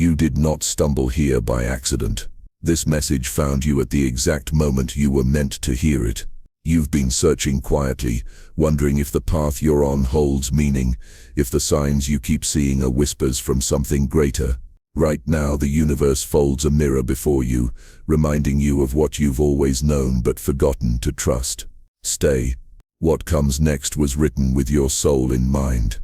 You did not stumble here by accident. This message found you at the exact moment you were meant to hear it. You've been searching quietly, wondering if the path you're on holds meaning, if the signs you keep seeing are whispers from something greater. Right now, the universe folds a mirror before you, reminding you of what you've always known but forgotten to trust. Stay. What comes next was written with your soul in mind.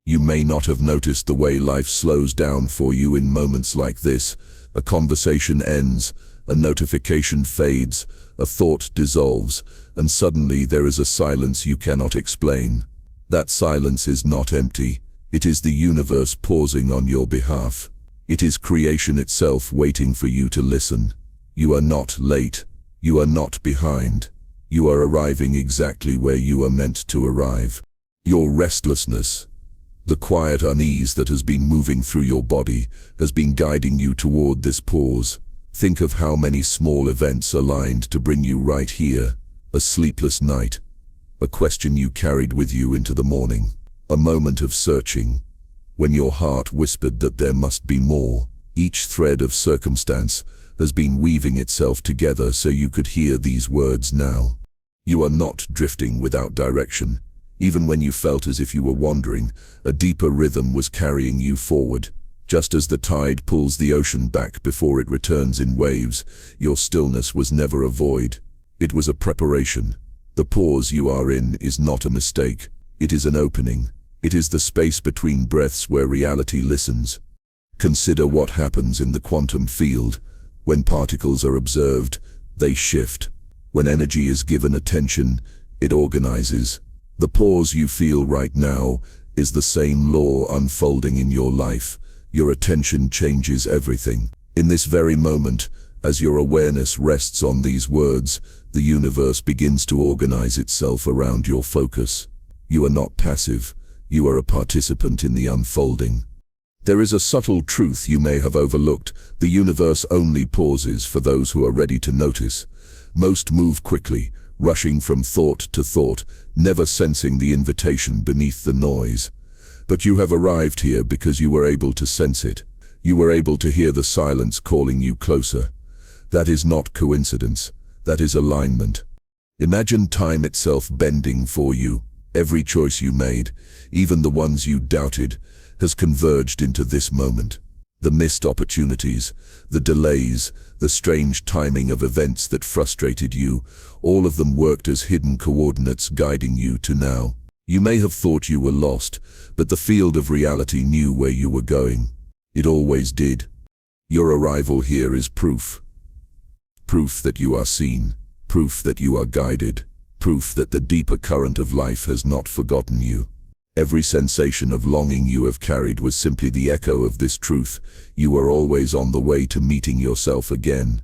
You may not have noticed the way life slows down for you in moments like this. A conversation ends, a notification fades, a thought dissolves, and suddenly there is a silence you cannot explain. That silence is not empty. It is the universe pausing on your behalf. It is creation itself waiting for you to listen. You are not late. You are not behind. You are arriving exactly where you are meant to arrive. Your restlessness, the quiet unease that has been moving through your body, has been guiding you toward this pause. Think of how many small events aligned to bring you right here. A sleepless night, a question you carried with you into the morning, a moment of searching, when your heart whispered that there must be more. Each thread of circumstance has been weaving itself together so you could hear these words now. You are not drifting without direction. Even when you felt as if you were wandering, a deeper rhythm was carrying you forward. Just as the tide pulls the ocean back before it returns in waves, your stillness was never a void. It was a preparation. The pause you are in is not a mistake. It is an opening. It is the space between breaths where reality listens. Consider what happens in the quantum field. When particles are observed, they shift. When energy is given attention, it organizes. The pause you feel right now is the same law unfolding in your life. Your attention changes everything. In this very moment, as your awareness rests on these words, the universe begins to organize itself around your focus. You are not passive. You are a participant in the unfolding. There is a subtle truth you may have overlooked. The universe only pauses for those who are ready to notice. Most move quickly, rushing from thought to thought, never sensing the invitation beneath the noise. But you have arrived here because you were able to sense it. You were able to hear the silence calling you closer. That is not coincidence. That is alignment. Imagine time itself bending for you. Every choice you made, even the ones you doubted, has converged into this moment. The missed opportunities, the delays, the strange timing of events that frustrated you, all of them worked as hidden coordinates guiding you to now. You may have thought you were lost, but the field of reality knew where you were going. It always did. Your arrival here is proof. Proof that you are seen. Proof that you are guided. Proof that the deeper current of life has not forgotten you. Every sensation of longing you have carried was simply the echo of this truth. You are always on the way to meeting yourself again.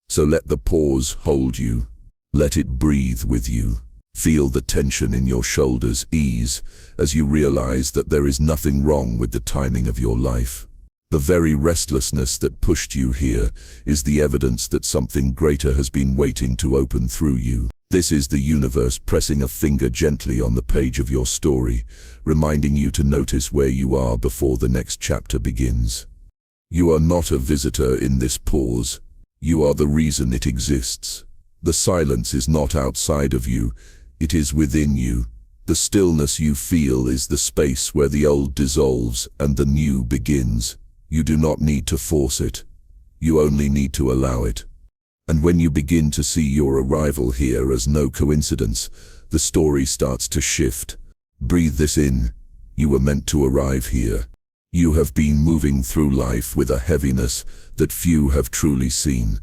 So let the pause hold you. Let it breathe with you. Feel the tension in your shoulders ease as you realize that there is nothing wrong with the timing of your life. The very restlessness that pushed you here is the evidence that something greater has been waiting to open through you. This is the universe pressing a finger gently on the page of your story, reminding you to notice where you are before the next chapter begins. You are not a visitor in this pause. You are the reason it exists. The silence is not outside of you, it is within you. The stillness you feel is the space where the old dissolves and the new begins. You do not need to force it. You only need to allow it. And when you begin to see your arrival here as no coincidence, the story starts to shift. Breathe this in. You were meant to arrive here. You have been moving through life with a heaviness that few have truly seen.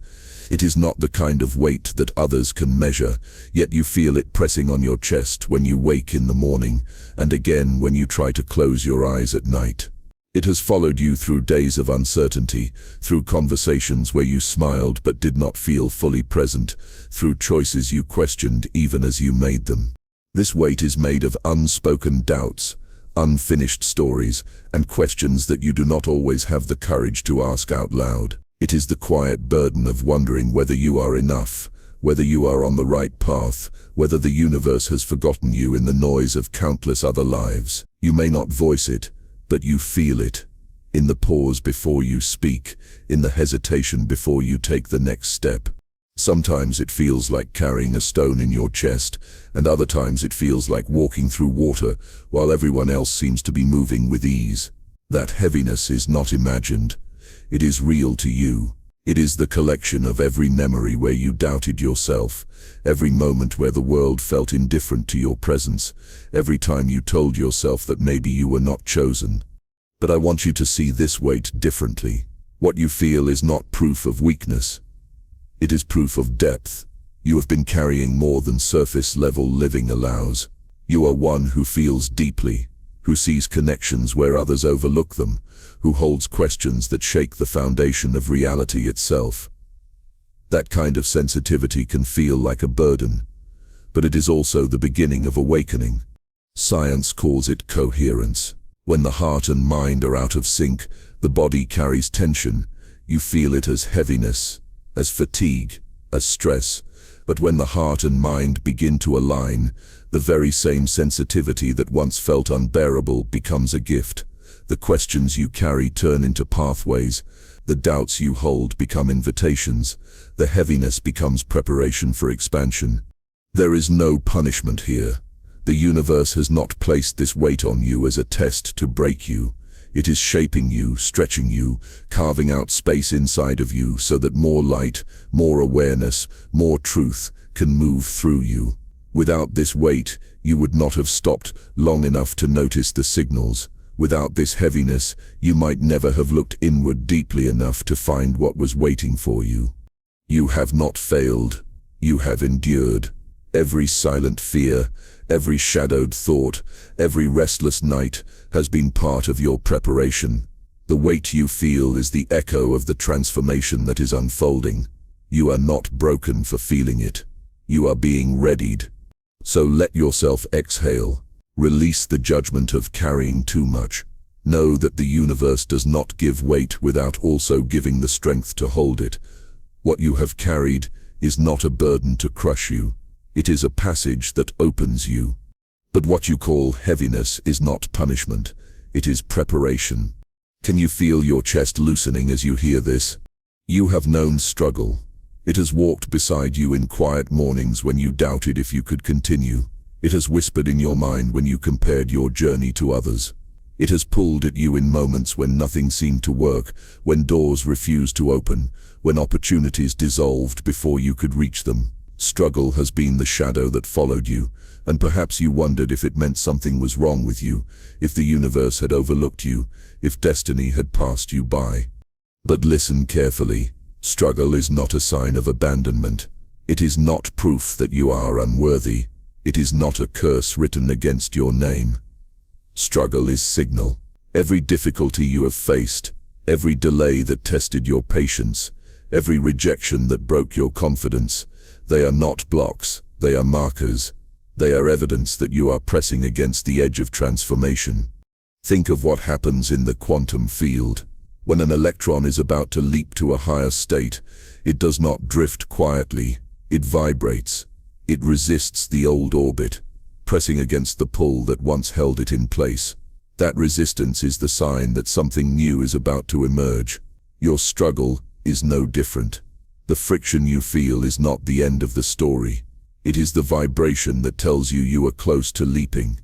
It is not the kind of weight that others can measure, yet you feel it pressing on your chest when you wake in the morning, and again when you try to close your eyes at night. It has followed you through days of uncertainty, through conversations where you smiled but did not feel fully present, through choices you questioned even as you made them. This weight is made of unspoken doubts, unfinished stories, and questions that you do not always have the courage to ask out loud. It is the quiet burden of wondering whether you are enough, whether you are on the right path, whether the universe has forgotten you in the noise of countless other lives. You may not voice it, but you feel it. in the pause before you speak, in the hesitation before you take the next step. Sometimes it feels like carrying a stone in your chest, and other times it feels like walking through water while everyone else seems to be moving with ease. That heaviness is not imagined. It is real to you. It is the collection of every memory where you doubted yourself, every moment where the world felt indifferent to your presence, every time you told yourself that maybe you were not chosen. But I want you to see this weight differently. What you feel is not proof of weakness. It is proof of depth. You have been carrying more than surface-level living allows. You are one who feels deeply, who sees connections where others overlook them, who holds questions that shake the foundation of reality itself. That kind of sensitivity can feel like a burden, but it is also the beginning of awakening. Science calls it coherence. When the heart and mind are out of sync, the body carries tension. You feel it as heaviness, as fatigue, as stress. But when the heart and mind begin to align, the very same sensitivity that once felt unbearable becomes a gift. The questions you carry turn into pathways. The doubts you hold become invitations. The heaviness becomes preparation for expansion. There is no punishment here. The universe has not placed this weight on you as a test to break you. It is shaping you, stretching you, carving out space inside of you so that more light, more awareness, more truth can move through you. Without this weight, you would not have stopped long enough to notice the signals. Without this heaviness, you might never have looked inward deeply enough to find what was waiting for you. You have not failed. You have endured. Every silent fear, every shadowed thought, every restless night has been part of your preparation. The weight you feel is the echo of the transformation that is unfolding. You are not broken for feeling it. You are being readied. So let yourself exhale. Release the judgment of carrying too much. Know that the universe does not give weight without also giving the strength to hold it. What you have carried is not a burden to crush you. It is a passage that opens you. But what you call heaviness is not punishment. It is preparation. Can you feel your chest loosening as you hear this? You have known struggle. It has walked beside you in quiet mornings when you doubted if you could continue. It has whispered in your mind when you compared your journey to others. It has pulled at you in moments when nothing seemed to work, when doors refused to open, when opportunities dissolved before you could reach them. Struggle has been the shadow that followed you, and perhaps you wondered if it meant something was wrong with you, if the universe had overlooked you, if destiny had passed you by. But listen carefully. Struggle is not a sign of abandonment. It is not proof that you are unworthy. It is not a curse written against your name. Struggle is signal. Every difficulty you have faced, every delay that tested your patience, every rejection that broke your confidence, they are not blocks, they are markers. They are evidence that you are pressing against the edge of transformation. Think of what happens in the quantum field. When an electron is about to leap to a higher state, it does not drift quietly. It vibrates. It resists the old orbit, pressing against the pull that once held it in place. That resistance is the sign that something new is about to emerge. Your struggle is no different. The friction you feel is not the end of the story. It is the vibration that tells you are close to leaping.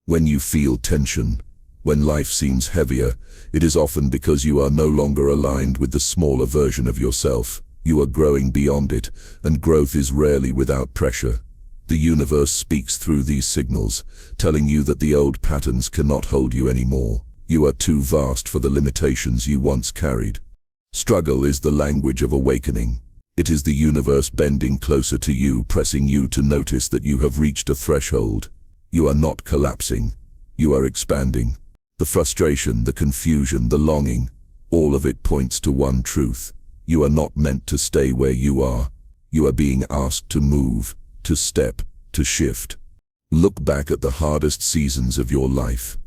When you feel tension, when life seems heavier, it is often because you are no longer aligned with the smaller version of yourself. You are growing beyond it, and growth is rarely without pressure. The universe speaks through these signals, telling you that the old patterns cannot hold you anymore. You are too vast for the limitations you once carried. Struggle is the language of awakening. It is the universe bending closer to you, pressing you to notice that you have reached a threshold. You are not collapsing. You are expanding. The frustration, the confusion, the longing, all of it points to one truth. You are not meant to stay where you are. You are being asked to move, to step, to shift. Look back at the hardest seasons of your life.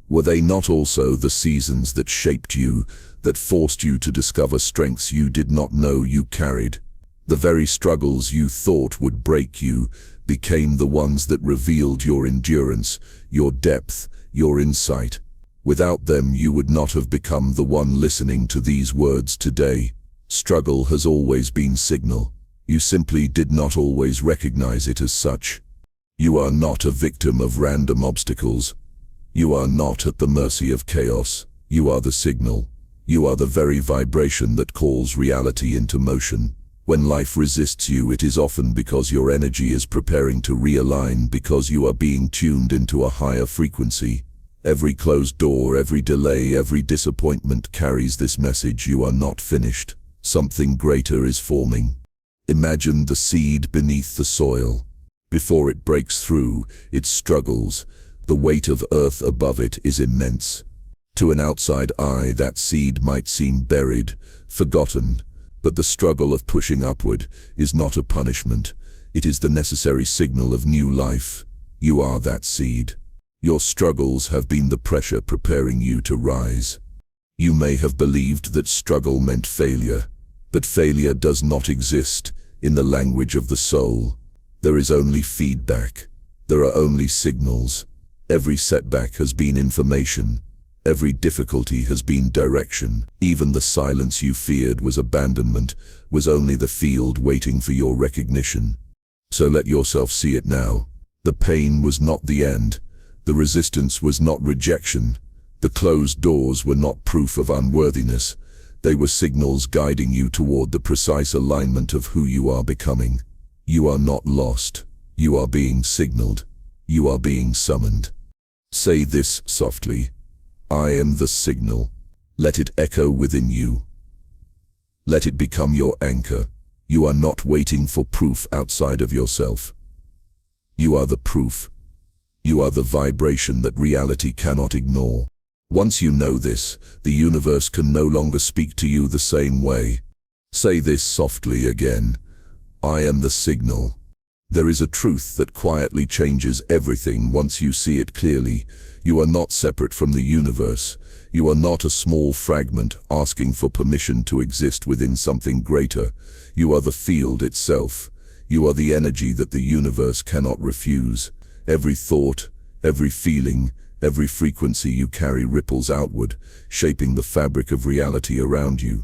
Were they not also the seasons that shaped you, that forced you to discover strengths you did not know you carried? The very struggles you thought would break you became the ones that revealed your endurance, your depth, your insight. Without them, you would not have become the one listening to these words today. Struggle has always been signal. You simply did not always recognize it as such. You are not a victim of random obstacles. You are not at the mercy of chaos. You are the signal. You are the very vibration that calls reality into motion. When life resists you, it is often because your energy is preparing to realign, because you are being tuned into a higher frequency. Every closed door, every delay, every disappointment carries this message: you are not finished. Something greater is forming. Imagine the seed beneath the soil. Before it breaks through, it struggles. The weight of earth above it is immense. To an outside eye, that seed might seem buried, forgotten, but the struggle of pushing upward is not a punishment. It is the necessary signal of new life. You are that seed. Your struggles have been the pressure preparing you to rise. You may have believed that struggle meant failure, but failure does not exist in the language of the soul. There is only feedback. There are only signals. Every setback has been information. Every difficulty has been direction. Even the silence you feared was abandonment, was only the field waiting for your recognition. So let yourself see it now. The pain was not the end. The resistance was not rejection. The closed doors were not proof of unworthiness. They were signals guiding you toward the precise alignment of who you are becoming. You are not lost. You are being signaled. You are being summoned. Say this softly: I am the signal. Let it echo within you. Let it become your anchor. You are not waiting for proof outside of yourself. You are the proof. You are the vibration that reality cannot ignore. Once you know this, the universe can no longer speak to you the same way. Say this softly again: I am the signal. There is a truth that quietly changes everything once you see it clearly. You are not separate from the universe. You are not a small fragment asking for permission to exist within something greater. You are the field itself. You are the energy that the universe cannot refuse. Every thought, every feeling, every frequency you carry ripples outward, shaping the fabric of reality around you.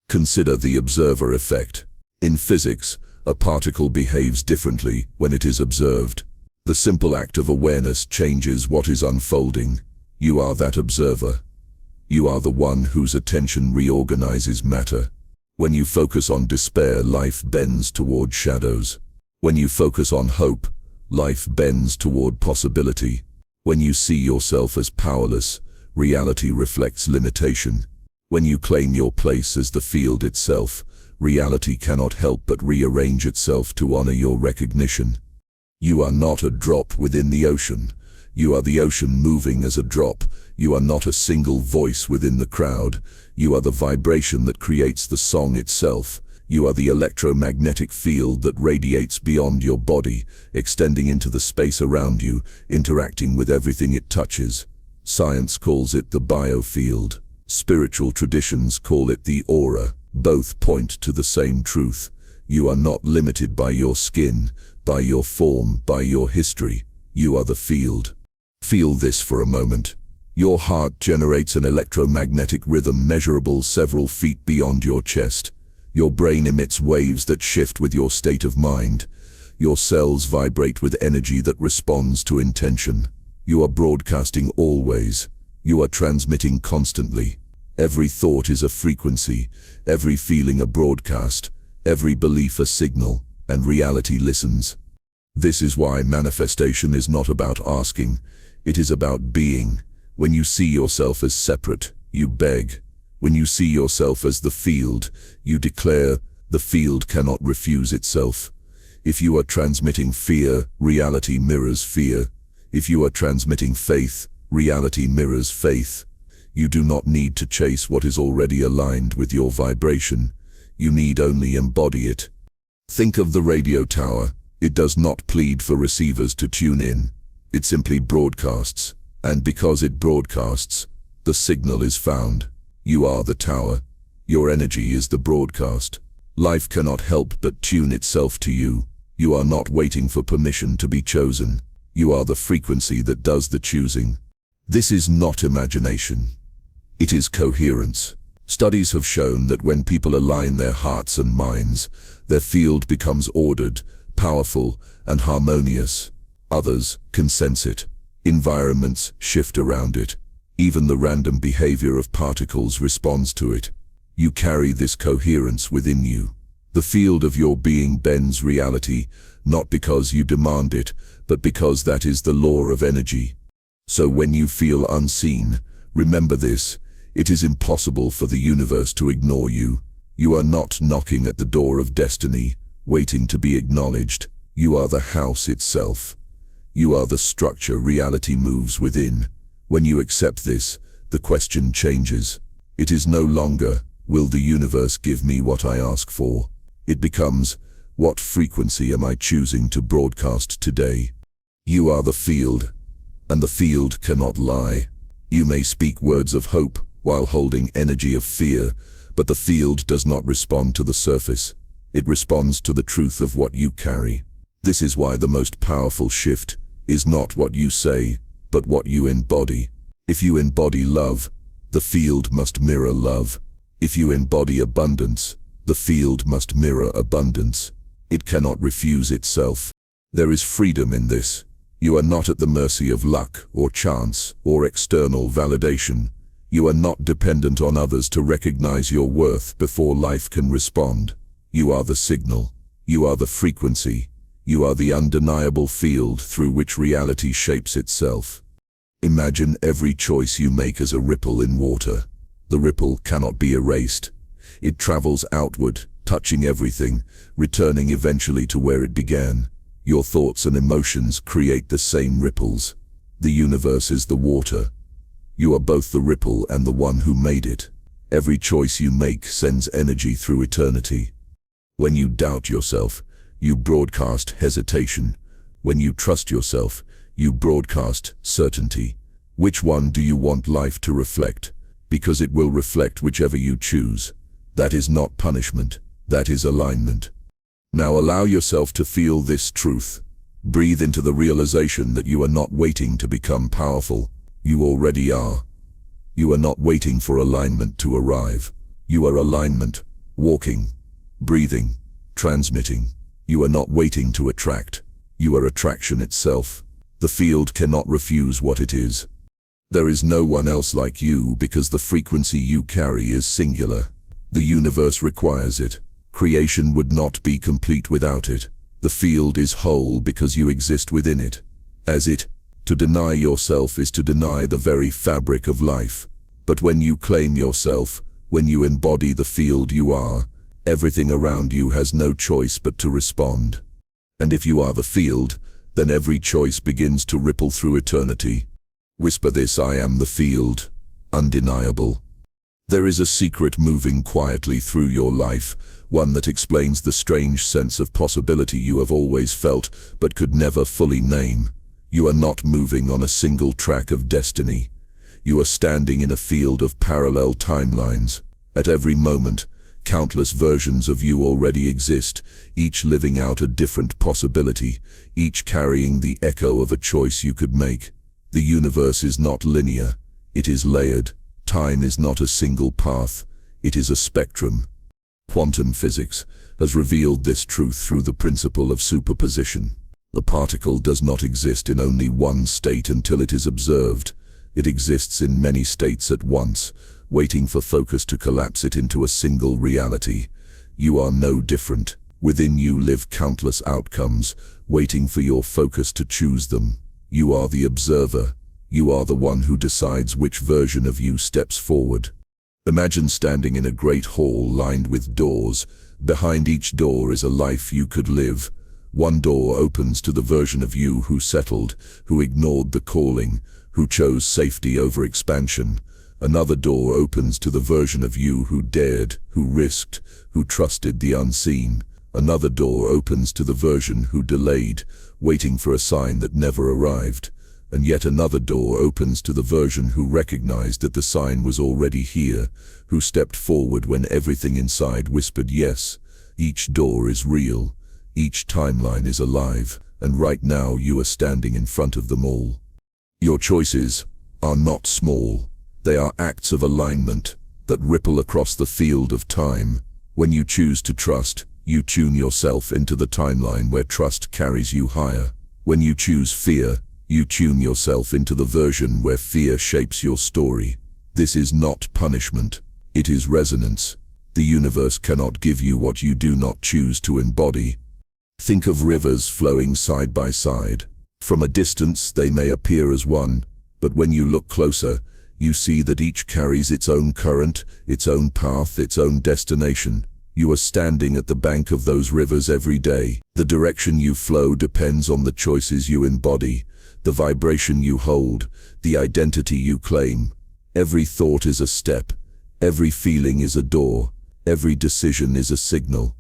Consider the observer effect. In physics, a particle behaves differently when it is observed. The simple act of awareness changes what is unfolding. You are that observer. You are the one whose attention reorganizes matter. When you focus on despair, life bends toward shadows. When you focus on hope, life bends toward possibility. When you see yourself as powerless, reality reflects limitation. When you claim your place as the field itself, reality cannot help but rearrange itself to honor your recognition. You are not a drop within the ocean. You are the ocean moving as a drop. You are not a single voice within the crowd. You are the vibration that creates the song itself. You are the electromagnetic field that radiates beyond your body, extending into the space around you, interacting with everything it touches. Science calls it the biofield. Spiritual traditions call it the aura. Both point to the same truth. You are not limited by your skin, by your form, by your history. You are the field. Feel this for a moment. Your heart generates an electromagnetic rhythm measurable several feet beyond your chest. Your brain emits waves that shift with your state of mind. Your cells vibrate with energy that responds to intention. You are broadcasting always. You are transmitting constantly. Every thought is a frequency, every feeling a broadcast, every belief a signal, and reality listens. This is why manifestation is not about asking, it is about being. When you see yourself as separate, you beg. When you see yourself as the field, you declare. The field cannot refuse itself. If you are transmitting fear, reality mirrors fear. If you are transmitting faith, reality mirrors faith. You do not need to chase what is already aligned with your vibration. You need only embody it. Think of the radio tower. It does not plead for receivers to tune in. It simply broadcasts. And because it broadcasts, the signal is found. You are the tower. Your energy is the broadcast. Life cannot help but tune itself to you. You are not waiting for permission to be chosen. You are the frequency that does the choosing. This is not imagination. It is coherence. Studies have shown that when people align their hearts and minds, their field becomes ordered, powerful, and harmonious. Others can sense it. Environments shift around it. Even the random behavior of particles responds to it. You carry this coherence within you. The field of your being bends reality, not because you demand it, but because that is the law of energy. So when you feel unseen, remember this: it is impossible for the universe to ignore you. You are not knocking at the door of destiny, waiting to be acknowledged. You are the house itself. You are the structure reality moves within. When you accept this, the question changes. It is no longer, will the universe give me what I ask for? It becomes, what frequency am I choosing to broadcast today? You are the field, and the field cannot lie. You may speak words of hope while holding energy of fear, but the field does not respond to the surface. It responds to the truth of what you carry. This is why the most powerful shift is not what you say, but what you embody. If you embody love, the field must mirror love. If you embody abundance, the field must mirror abundance. It cannot refuse itself. There is freedom in this. You are not at the mercy of luck or chance or external validation. You are not dependent on others to recognize your worth before life can respond. You are the signal. You are the frequency. You are the undeniable field through which reality shapes itself. Imagine every choice you make as a ripple in water. The ripple cannot be erased. It travels outward, touching everything, returning eventually to where it began. Your thoughts and emotions create the same ripples. The universe is the water. You are both the ripple and the one who made it. Every choice you make sends energy through eternity. When you doubt yourself, you broadcast hesitation. When you trust yourself, you broadcast certainty. Which one do you want life to reflect? Because it will reflect whichever you choose. That is not punishment. That is alignment. Now allow yourself to feel this truth. Breathe into the realization that you are not waiting to become powerful. You already are. You are not waiting for alignment to arrive. You are alignment, walking, breathing, transmitting. You are not waiting to attract. You are attraction itself. The field cannot refuse what it is. There is no one else like you because the frequency you carry is singular. The universe requires it. Creation would not be complete without it. The field is whole because you exist within it. As it, to deny yourself is to deny the very fabric of life. But when you claim yourself, when you embody the field you are, everything around you has no choice but to respond. And if you are the field, then every choice begins to ripple through eternity. Whisper this: I am the field, undeniable. There is a secret moving quietly through your life, one that explains the strange sense of possibility you have always felt but could never fully name. You are not moving on a single track of destiny. You are standing in a field of parallel timelines. At every moment, countless versions of you already exist, each living out a different possibility, each carrying the echo of a choice you could make. The universe is not linear, it is layered. Time is not a single path, it is a spectrum. Quantum physics has revealed this truth through the principle of superposition. The particle does not exist in only one state until it is observed. It exists in many states at once, waiting for focus to collapse it into a single reality. You are no different. Within you live countless outcomes, waiting for your focus to choose them. You are the observer. You are the one who decides which version of you steps forward. Imagine standing in a great hall lined with doors. Behind each door is a life you could live. One door opens to the version of you who settled, who ignored the calling, who chose safety over expansion. Another door opens to the version of you who dared, who risked, who trusted the unseen. Another door opens to the version who delayed, waiting for a sign that never arrived. And yet another door opens to the version who recognized that the sign was already here, who stepped forward when everything inside whispered yes. Each door is real, each timeline is alive, and right now you are standing in front of them all. Your choices, are not small. They are acts of alignment that ripple across the field of time. When you choose to trust, you tune yourself into the timeline where trust carries you higher. When you choose fear, you tune yourself into the version where fear shapes your story. This is not punishment. It is resonance. The universe cannot give you what you do not choose to embody. Think of rivers flowing side by side. From a distance, they may appear as one, but when you look closer, you see that each carries its own current, its own path, its own destination. You are standing at the bank of those rivers every day. The direction you flow depends on the choices you embody, the vibration you hold, the identity you claim. Every thought is a step, every feeling is a door, every decision is a signal.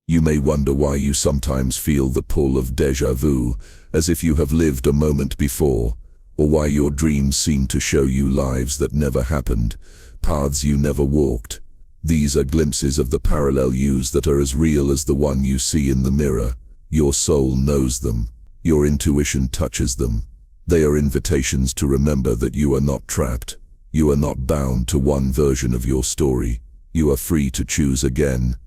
You may wonder why you sometimes feel the pull of déjà vu, as if you have lived a moment before, or why your dreams seem to show you lives that never happened, paths you never walked. These are glimpses of the parallel yous that are as real as the one you see in the mirror. Your soul knows them. Your intuition touches them. They are invitations to remember that you are not trapped. You are not bound to one version of your story. You are free to choose again,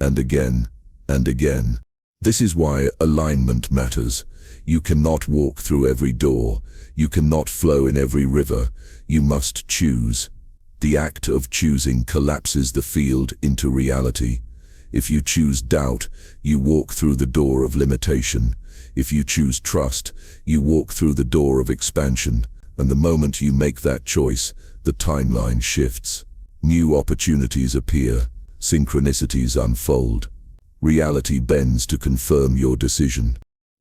and again, and again. This is why alignment matters. You cannot walk through every door. You cannot flow in every river. You must choose. The act of choosing collapses the field into reality. If you choose doubt, you walk through the door of limitation. If you choose trust, you walk through the door of expansion. And the moment you make that choice, the timeline shifts. New opportunities appear. Synchronicities unfold. Reality bends to confirm your decision.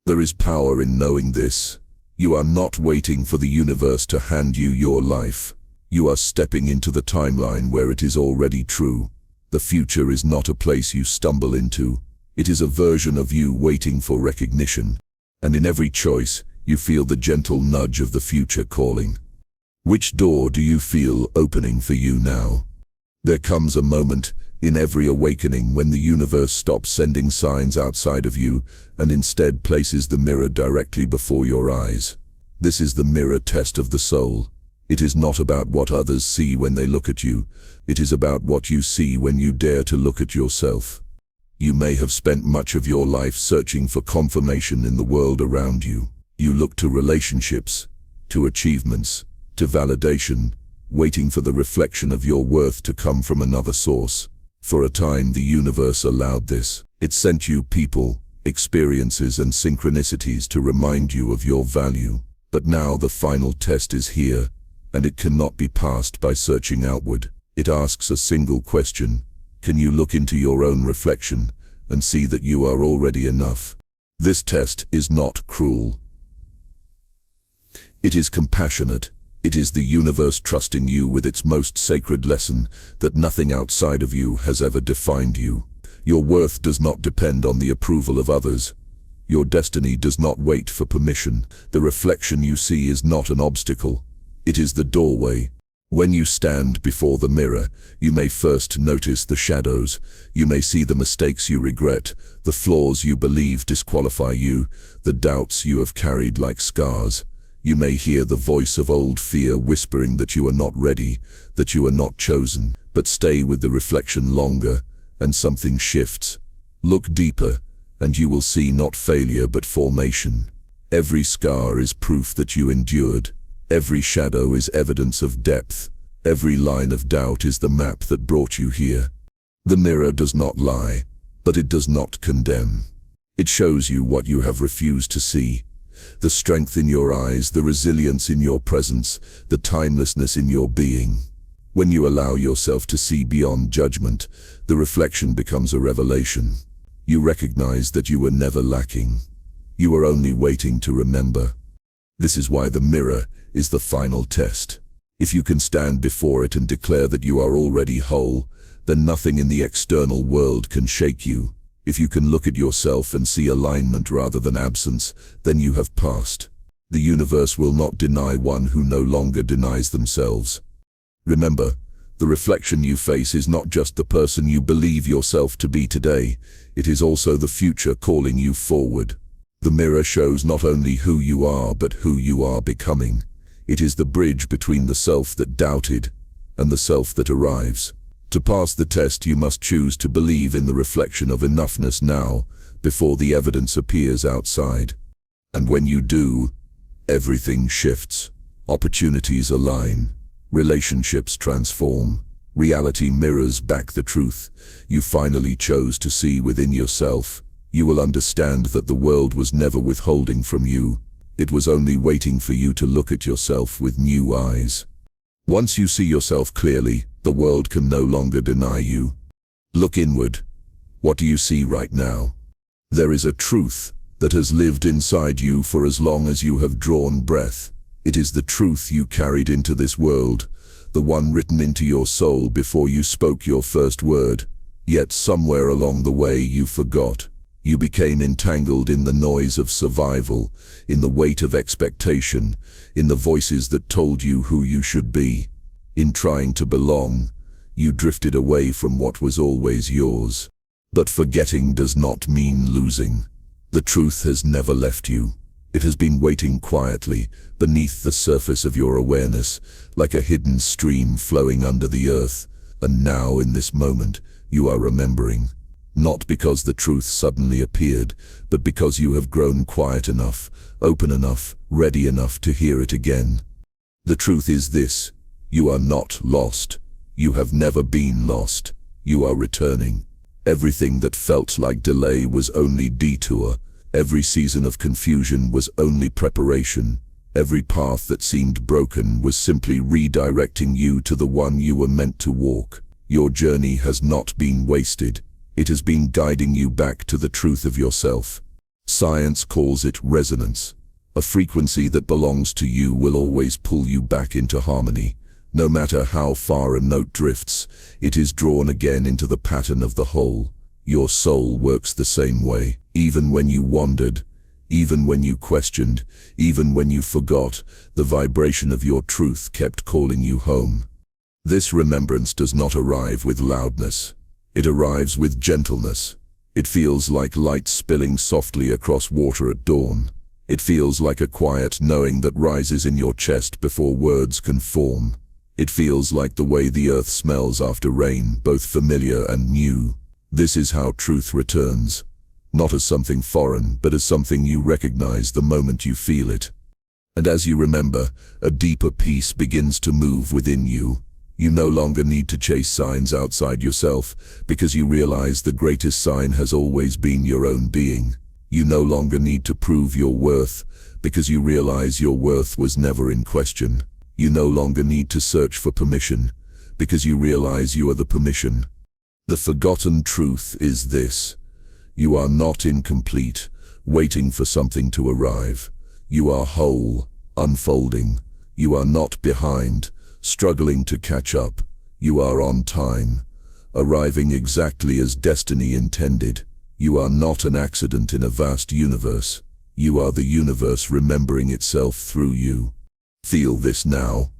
There is power in knowing this. You are not waiting for the universe to hand you your life. You are stepping into the timeline where it is already true. The future is not a place you stumble into. It is a version of you waiting for recognition. And in every choice, you feel the gentle nudge of the future calling. Which door do you feel opening for you now? There comes a moment in every awakening when the universe stops sending signs outside of you and instead places the mirror directly before your eyes. This is the mirror test of the soul. It is not about what others see when they look at you. It is about what you see when you dare to look at yourself. You may have spent much of your life searching for confirmation in the world around you. You look to relationships, to achievements, to validation, waiting for the reflection of your worth to come from another source. For a time, the universe allowed this. It sent you people, experiences, and synchronicities to remind you of your value. But now the final test is here, and it cannot be passed by searching outward. It asks a single question. Can you look into your own reflection and see that you are already enough? This test is not cruel. It is compassionate. It is the universe trusting you with its most sacred lesson, that nothing outside of you has ever defined you. Your worth does not depend on the approval of others. Your destiny does not wait for permission. The reflection you see is not an obstacle. It is the doorway. When you stand before the mirror, you may first notice the shadows. You may see the mistakes you regret, the flaws you believe disqualify you, the doubts you have carried like scars. You may hear the voice of old fear whispering that you are not ready, that you are not chosen. But stay with the reflection longer, and something shifts. Look deeper, and you will see not failure but formation. Every scar is proof that you endured. Every shadow is evidence of depth. Every line of doubt is the map that brought you here. The mirror does not lie, but it does not condemn. It shows you what you have refused to see. The strength in your eyes, the resilience in your presence, the timelessness in your being. When you allow yourself to see beyond judgment, the reflection becomes a revelation. You recognize that you were never lacking. You are only waiting to remember. This is why the mirror is the final test. If you can stand before it and declare that you are already whole, then nothing in the external world can shake you. If you can look at yourself and see alignment rather than absence, then you have passed. The universe will not deny one who no longer denies themselves. Remember, the reflection you face is not just the person you believe yourself to be today, it is also the future calling you forward. The mirror shows not only who you are, but who you are becoming. It is the bridge between the self that doubted and the self that arrives. To pass the test, you must choose to believe in the reflection of enoughness now, before the evidence appears outside. And when you do, everything shifts. Opportunities align. Relationships transform. Reality mirrors back the truth you finally chose to see within yourself. You will understand that the world was never withholding from you. It was only waiting for you to look at yourself with new eyes. Once you see yourself clearly, the world can no longer deny you. Look inward. What do you see right now? There is a truth that has lived inside you for as long as you have drawn breath. It is the truth you carried into this world, the one written into your soul before you spoke your first word. Yet somewhere along the way you forgot. You became entangled in the noise of survival, in the weight of expectation, in the voices that told you who you should be. In trying to belong, you drifted away from what was always yours. But forgetting does not mean losing. The truth has never left you. It has been waiting quietly beneath the surface of your awareness, like a hidden stream flowing under the earth. And now, in this moment, you are remembering. Not because the truth suddenly appeared, but because you have grown quiet enough, open enough, ready enough to hear it again. The truth is this: you are not lost. You have never been lost. You are returning. Everything that felt like delay was only detour. Every season of confusion was only preparation. Every path that seemed broken was simply redirecting you to the one you were meant to walk. Your journey has not been wasted. It has been guiding you back to the truth of yourself. Science calls it resonance. A frequency that belongs to you will always pull you back into harmony. No matter how far a note drifts, it is drawn again into the pattern of the whole. Your soul works the same way. Even when you wandered, even when you questioned, even when you forgot, the vibration of your truth kept calling you home. This remembrance does not arrive with loudness. It arrives with gentleness. It feels like light spilling softly across water at dawn. It feels like a quiet knowing that rises in your chest before words can form. It feels like the way the earth smells after rain, both familiar and new. This is how truth returns. Not as something foreign, but as something you recognize the moment you feel it. And as you remember, a deeper peace begins to move within you. You no longer need to chase signs outside yourself, because you realize the greatest sign has always been your own being. You no longer need to prove your worth, because you realize your worth was never in question. You no longer need to search for permission, because you realize you are the permission. The forgotten truth is this: you are not incomplete, waiting for something to arrive. You are whole, unfolding. You are not behind, struggling to catch up. You are on time, arriving exactly as destiny intended. You are not an accident in a vast universe. You are the universe remembering itself through you. Feel this now.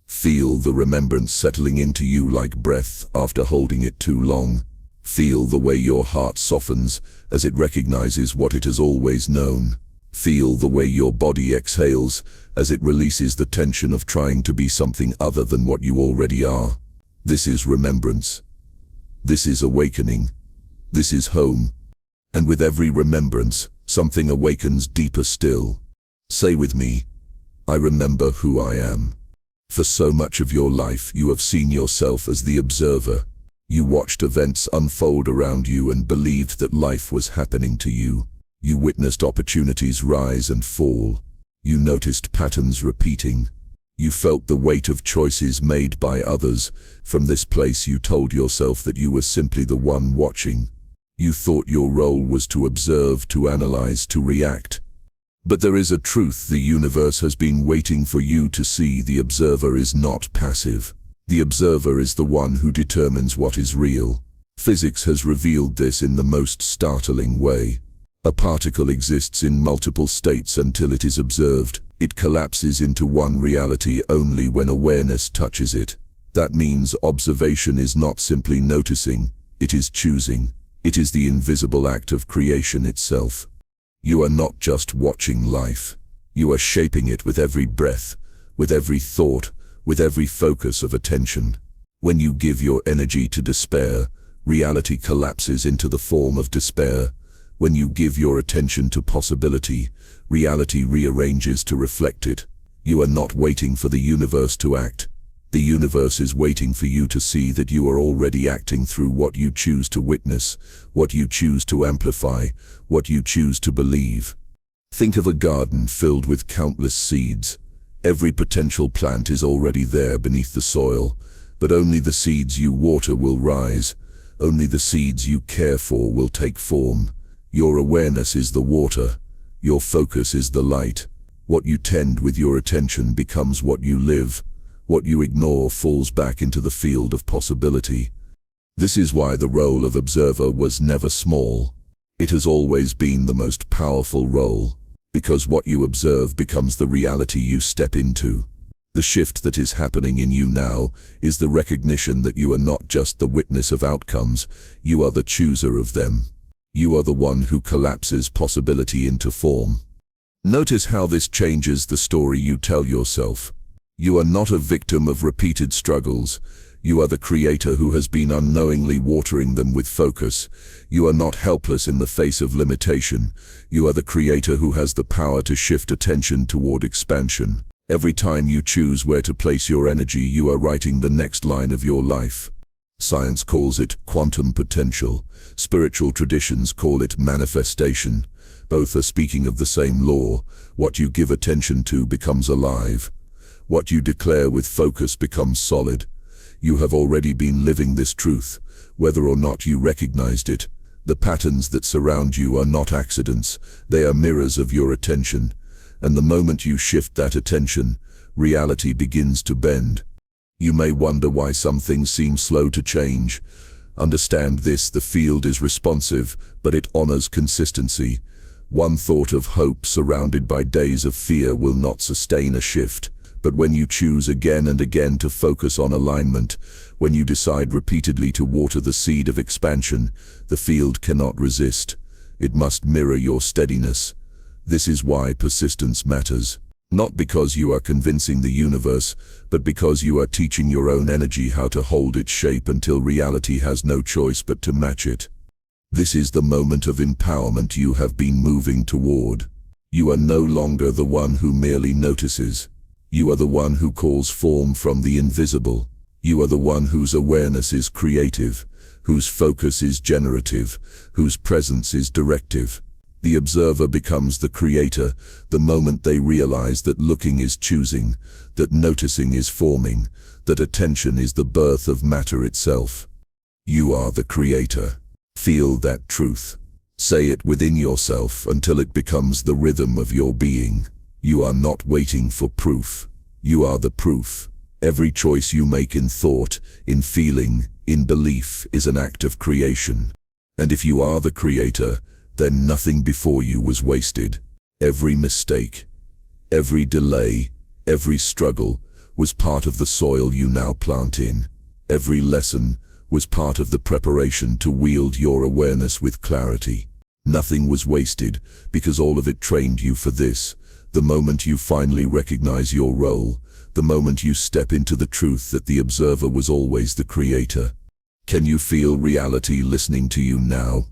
Feel the remembrance settling into you like breath after holding it too long. Feel the way your heart softens as it recognizes what it has always known. Feel the way your body exhales as it releases the tension of trying to be something other than what you already are. This is remembrance. This is awakening. This is home. And with every remembrance, something awakens deeper still. Say with me, I remember who I am. For so much of your life, you have seen yourself as the observer. You watched events unfold around you and believed that life was happening to you. You witnessed opportunities rise and fall. You noticed patterns repeating. You felt the weight of choices made by others. From this place you told yourself that you were simply the one watching. You thought your role was to observe, to analyze, to react. But there is a truth the universe has been waiting for you to see. The observer is not passive. The observer is the one who determines what is real. Physics has revealed this in the most startling way. A particle exists in multiple states until it is observed. It collapses into one reality only when awareness touches it. That means observation is not simply noticing, it is choosing. It is the invisible act of creation itself. You are not just watching life. You are shaping it with every breath, with every thought, with every focus of attention. When you give your energy to despair, reality collapses into the form of despair. When you give your attention to possibility, reality rearranges to reflect it. You are not waiting for the universe to act. The universe is waiting for you to see that you are already acting through what you choose to witness, what you choose to amplify, what you choose to believe. Think of a garden filled with countless seeds. Every potential plant is already there beneath the soil, but only the seeds you water will rise. Only the seeds you care for will take form. Your awareness is the water. Your focus is the light. What you tend with your attention becomes what you live. What you ignore falls back into the field of possibility. This is why the role of observer was never small. It has always been the most powerful role, because what you observe becomes the reality you step into. The shift that is happening in you now is the recognition that you are not just the witness of outcomes, you are the chooser of them. You are the one who collapses possibility into form. Notice how this changes the story you tell yourself. You are not a victim of repeated struggles. You are the creator who has been unknowingly watering them with focus. You are not helpless in the face of limitation. You are the creator who has the power to shift attention toward expansion. Every time you choose where to place your energy, you are writing the next line of your life. Science calls it quantum potential. Spiritual traditions call it manifestation. Both are speaking of the same law. What you give attention to becomes alive. What you declare with focus becomes solid. You have already been living this truth, whether or not you recognized it. The patterns that surround you are not accidents, they are mirrors of your attention. And the moment you shift that attention, reality begins to bend. You may wonder why some things seem slow to change. Understand this: the field is responsive, but it honors consistency. One thought of hope surrounded by days of fear will not sustain a shift. But when you choose again and again to focus on alignment, when you decide repeatedly to water the seed of expansion, the field cannot resist. It must mirror your steadiness. This is why persistence matters. Not because you are convincing the universe, but because you are teaching your own energy how to hold its shape until reality has no choice but to match it. This is the moment of empowerment you have been moving toward. You are no longer the one who merely notices. You are the one who calls form from the invisible. You are the one whose awareness is creative, whose focus is generative, whose presence is directive. The observer becomes the creator the moment they realize that looking is choosing, that noticing is forming, that attention is the birth of matter itself. You are the creator. Feel that truth. Say it within yourself until it becomes the rhythm of your being. You are not waiting for proof. You are the proof. Every choice you make in thought, in feeling, in belief is an act of creation. And if you are the creator, then nothing before you was wasted. Every mistake, every delay, every struggle was part of the soil you now plant in. Every lesson was part of the preparation to wield your awareness with clarity. Nothing was wasted because all of it trained you for this. The moment you finally recognize your role, the moment you step into the truth that the observer was always the creator. Can you feel reality listening to you now?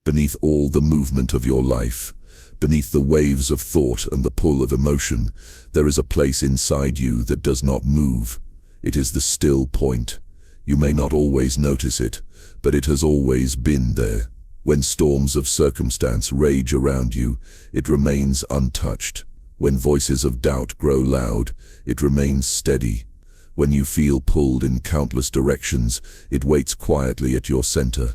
Beneath all the movement of your life, beneath the waves of thought and the pull of emotion, there is a place inside you that does not move. It is the still point. You may not always notice it, but it has always been there. When storms of circumstance rage around you, it remains untouched. When voices of doubt grow loud, it remains steady. When you feel pulled in countless directions, it waits quietly at your center.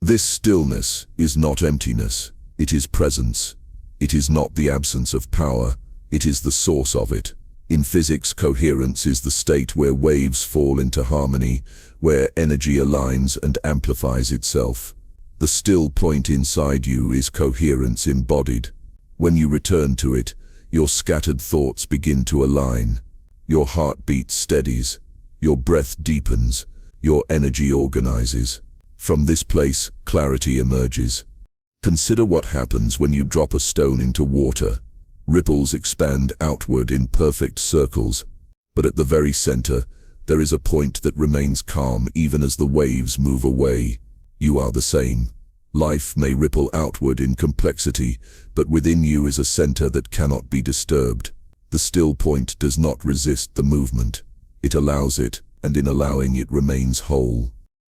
This stillness is not emptiness, it is presence. It is not the absence of power, it is the source of it. In physics, coherence is the state where waves fall into harmony, where energy aligns and amplifies itself. The still point inside you is coherence embodied. When you return to it, your scattered thoughts begin to align. Your heartbeat steadies, your breath deepens, your energy organizes. From this place, clarity emerges. Consider what happens when you drop a stone into water. Ripples expand outward in perfect circles, but at the very center, there is a point that remains calm even as the waves move away. You are the same. Life may ripple outward in complexity, but within you is a center that cannot be disturbed. The still point does not resist the movement. It allows it, and in allowing it remains whole.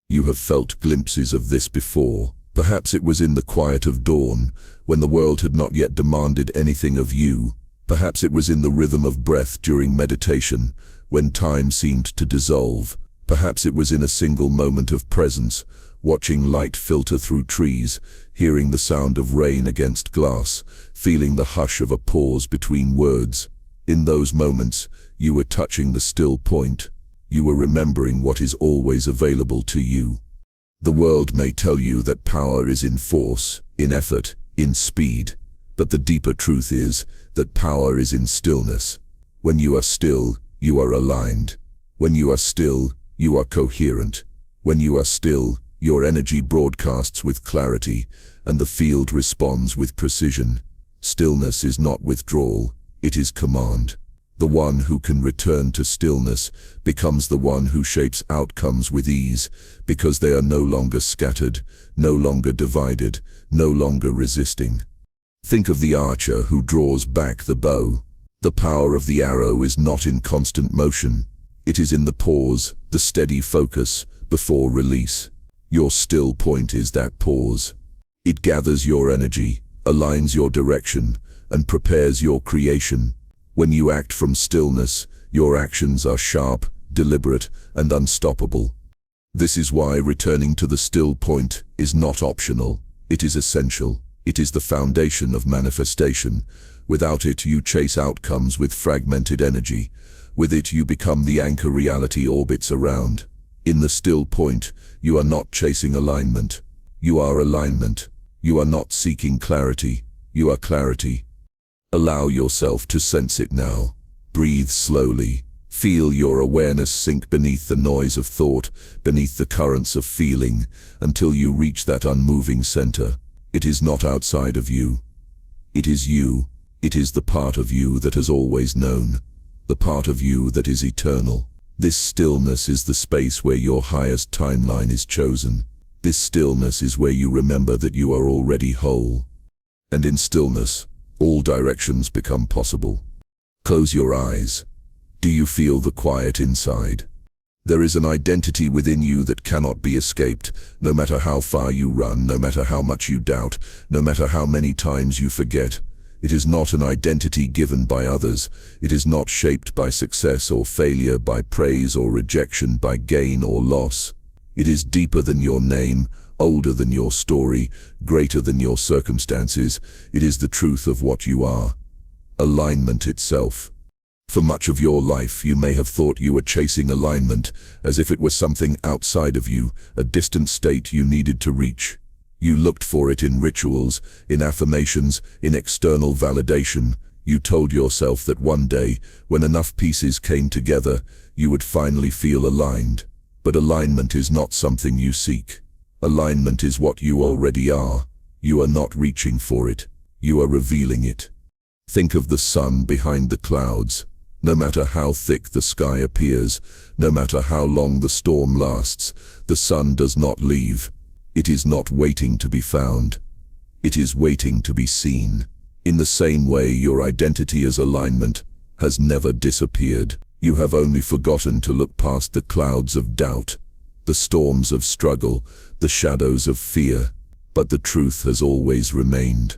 You have felt glimpses of this before. Perhaps it was in the quiet of dawn, when the world had not yet demanded anything of you. Perhaps it was in the rhythm of breath during meditation, when time seemed to dissolve. Perhaps it was in a single moment of presence, watching light filter through trees, hearing the sound of rain against glass, feeling the hush of a pause between words. In those moments, you were touching the still point. You were remembering what is always available to you. The world may tell you that power is in force, in effort, in speed, but the deeper truth is that power is in stillness. When you are still, you are aligned. When you are still, you are coherent. When you are still, your energy broadcasts with clarity, and the field responds with precision. Stillness is not withdrawal, it is command. The one who can return to stillness becomes the one who shapes outcomes with ease, because they are no longer scattered, no longer divided, no longer resisting. Think of the archer who draws back the bow. The power of the arrow is not in constant motion. It is in the pause, the steady focus, before release. Your still point is that pause. It gathers your energy, aligns your direction, and prepares your creation. When you act from stillness, your actions are sharp, deliberate, and unstoppable. This is why returning to the still point is not optional. It is essential. It is the foundation of manifestation. Without it, you chase outcomes with fragmented energy. With it, you become the anchor reality orbits around. In the still point, you are not chasing alignment. You are alignment. You are not seeking clarity. You are clarity. Allow yourself to sense it now. Breathe slowly. Feel your awareness sink beneath the noise of thought, beneath the currents of feeling, until you reach that unmoving center. It is not outside of you. It is you. It is the part of you that has always known, the part of you that is eternal. This stillness is the space where your highest timeline is chosen. This stillness is where you remember that you are already whole. And in stillness, all directions become possible. Close your eyes. Do you feel the quiet inside? There is an identity within you that cannot be escaped, no matter how far you run, no matter how much you doubt, no matter how many times you forget. It is not an identity given by others. It is not shaped by success or failure, by praise or rejection, by gain or loss. It is deeper than your name, older than your story, greater than your circumstances. It is the truth of what you are. Alignment itself. For much of your life, you may have thought you were chasing alignment, as if it were something outside of you, a distant state you needed to reach. You looked for it in rituals, in affirmations, in external validation. You told yourself that one day, when enough pieces came together, you would finally feel aligned. But alignment is not something you seek. Alignment is what you already are. You are not reaching for it. You are revealing it. Think of the sun behind the clouds. No matter how thick the sky appears, no matter how long the storm lasts, the sun does not leave. It is not waiting to be found. It is waiting to be seen. In the same way, your identity as alignment has never disappeared. You have only forgotten to look past the clouds of doubt, the storms of struggle, the shadows of fear. But the truth has always remained.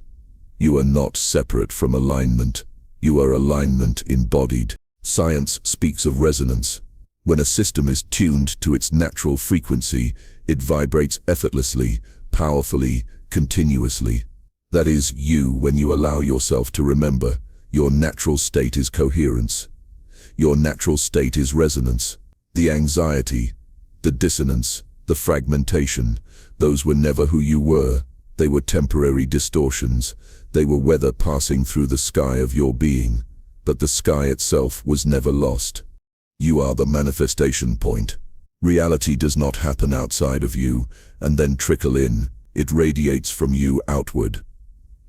You are not separate from alignment. You are alignment embodied. Science speaks of resonance. When a system is tuned to its natural frequency, it vibrates effortlessly, powerfully, continuously. That is you when you allow yourself to remember. Your natural state is coherence. Your natural state is resonance. The anxiety, the dissonance, the fragmentation, those were never who you were. They were temporary distortions. They were weather passing through the sky of your being. But the sky itself was never lost. You are the manifestation point. Reality does not happen outside of you and then trickle in. It radiates from you outward.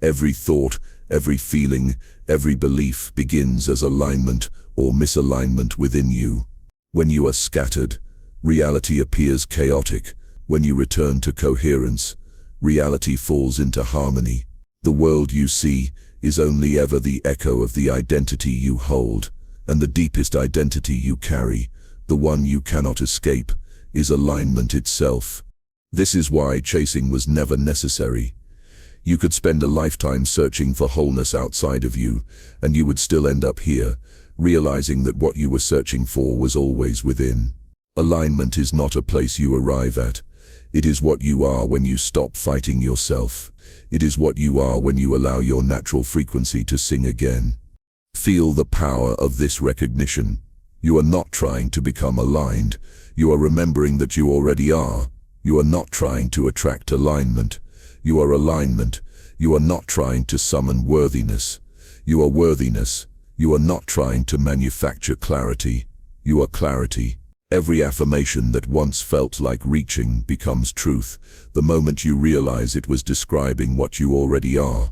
Every thought, Every feeling, every belief begins as alignment or misalignment within you. When you are scattered, reality appears chaotic. When you return to coherence, reality falls into harmony. The world you see is only ever the echo of the identity you hold, and the deepest identity you carry, the one you cannot escape, is alignment itself. This is why chasing was never necessary. You could spend a lifetime searching for wholeness outside of you, and you would still end up here, realizing that what you were searching for was always within. Alignment is not a place you arrive at. It is what you are when you stop fighting yourself. It is what you are when you allow your natural frequency to sing again. Feel the power of this recognition. You are not trying to become aligned. You are remembering that you already are. You are not trying to attract alignment. You are alignment. You are not trying to summon worthiness. You are worthiness. You are not trying to manufacture clarity. You are clarity. Every affirmation that once felt like reaching becomes truth the moment you realize it was describing what you already are.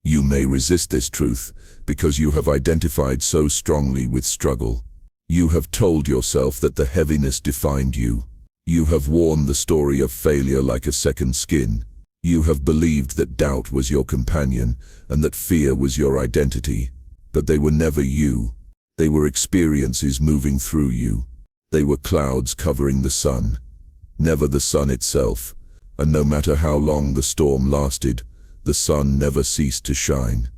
You may resist this truth because you have identified so strongly with struggle. You have told yourself that the heaviness defined you. You have worn the story of failure like a second skin. You have believed that doubt was your companion and that fear was your identity. But they were never you. They were experiences moving through you. They were clouds covering the sun, never the sun itself. And no matter how long the storm lasted, the sun never ceased to shine.